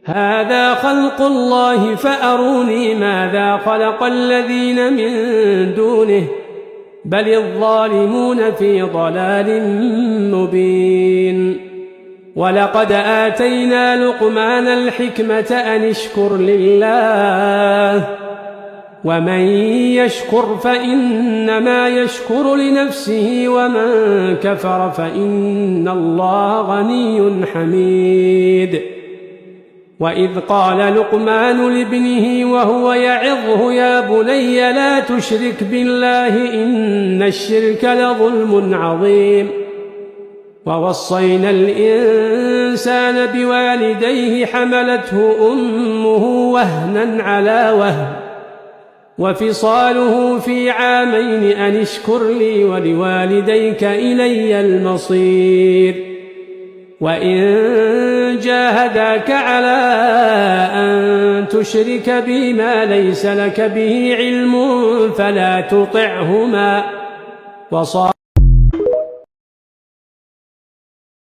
هذا خلق الله فأروني ماذا خلق الذين من دونه بل الظالمون في ضلال مبين ولقد آتينا لقمان الحكمة أن اشكر لله ومن يشكر فإنما يشكر لنفسه ومن كفر فإن الله غني حميد وإذ قال لقمان لابنه وهو يعظه يا بني لا تشرك بالله إن الشرك لظلم عظيم ووصينا الإنسان بوالديه حملته أمه وهنا على وهن وفصاله في عامين أن اشكر لي ولوالديك إلي المصير وإن جاهداك على أن تشرك بي ما ليس لك به علم فلا تطعهما